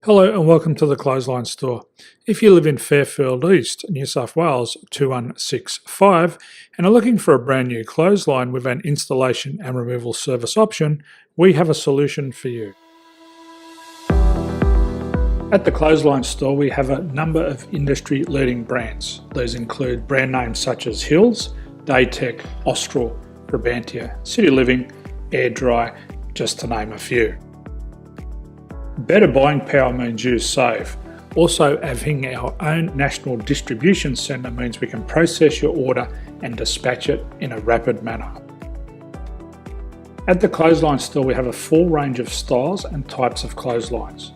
Hello and welcome to the Clothesline Store. If you live in Fairfield East, New South Wales 22165 and are looking for a brand new clothesline with an installation and removal service option, we have a solution for you. At the Clothesline Store we have a number of industry leading brands. These include brand names such as Hills, Daytech, Austral, Brabantia, City Living, Air Dry, just to name a few. Better buying power means you save. Also, having our own national distribution centre means we can process your order and dispatch it in a rapid manner. At the Clothesline Store we have a full range of styles and types of clotheslines.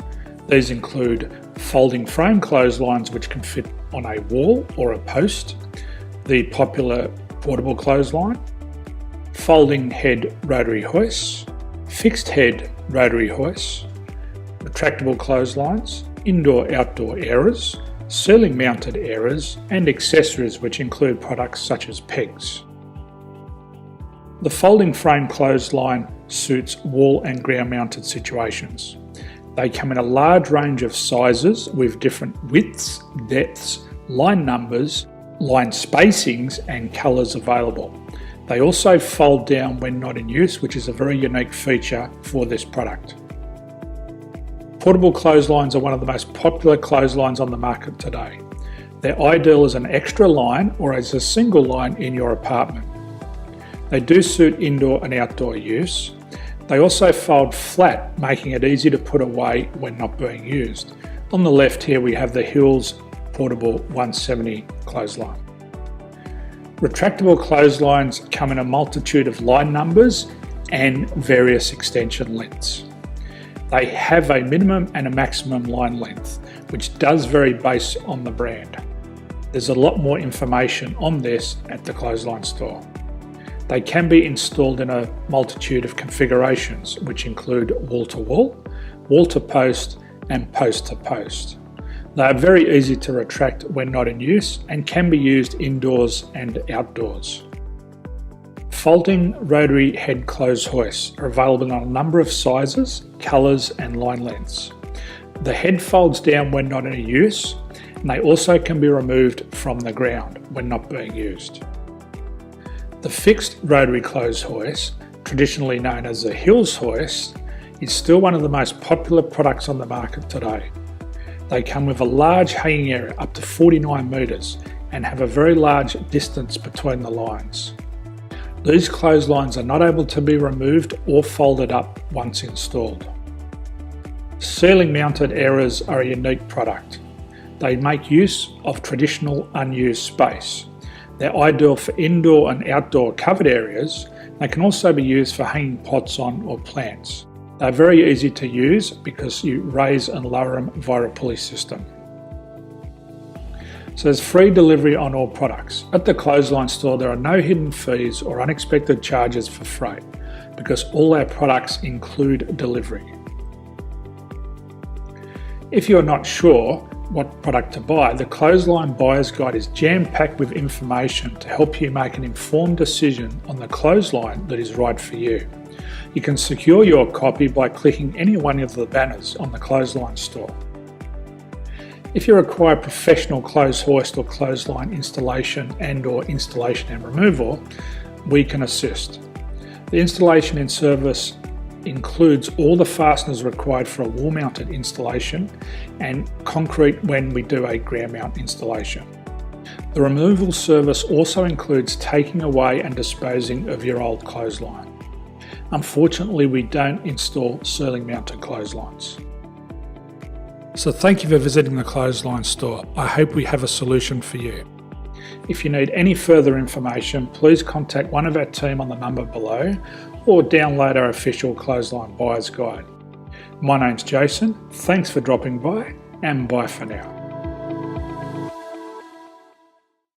These include folding frame clotheslines which can fit on a wall or a post, the popular portable clothesline, folding head rotary hoists, fixed head rotary hoists, retractable clotheslines, indoor-outdoor airers, ceiling mounted airers and accessories which include products such as pegs. The folding frame clothesline suits wall and ground mounted situations. They come in a large range of sizes with different widths, depths, line numbers, line spacings and colours available. They also fold down when not in use, which is a very unique feature for this product. Portable clotheslines are one of the most popular clotheslines on the market today. They're ideal as an extra line or as a single line in your apartment. They do suit indoor and outdoor use. They also fold flat, making it easy to put away when not being used. On the left here we have the Hills Portable 170 clothesline. Retractable clotheslines come in a multitude of line numbers and various extension lengths. They have a minimum and a maximum line length, which does vary based on the brand. There's a lot more information on this at the Clothesline Store. They can be installed in a multitude of configurations, which include wall-to-wall, wall-to-post and post-to-post. They are very easy to retract when not in use and can be used indoors and outdoors. Folding rotary head clothes hoists are available in a number of sizes, colours and line lengths. The head folds down when not in use, and they also can be removed from the ground when not being used. The fixed rotary clothes hoist, traditionally known as the Hills hoist, is still one of the most popular products on the market today. They come with a large hanging area up to 49 metres and have a very large distance between the lines. These clotheslines are not able to be removed or folded up once installed. Ceiling mounted airers are a unique product. They make use of traditional unused space. They're ideal for indoor and outdoor covered areas. They can also be used for hanging pots on or plants. They're very easy to use because you raise and lower them via a pulley system. So there's free delivery on all products. At the Clothesline Store there are no hidden fees or unexpected charges for freight because all our products include delivery. If you're not sure what product to buy, the Clothesline Buyer's Guide is jam-packed with information to help you make an informed decision on the clothesline that is right for you. You can secure your copy by clicking any one of the banners on the Clothesline Store. If you require professional clothes hoist or clothesline installation and/or installation and removal, we can assist. The installation and service includes all the fasteners required for a wall-mounted installation and concrete when we do a ground mount installation. The removal service also includes taking away and disposing of your old clothesline. Unfortunately, we don't install ceiling mounted clotheslines. So thank you for visiting the Clothesline Store. I hope we have a solution for you. If you need any further information, please contact one of our team on the number below or download our official Clothesline Buyer's Guide. My name's Jason, thanks for dropping by and bye for now.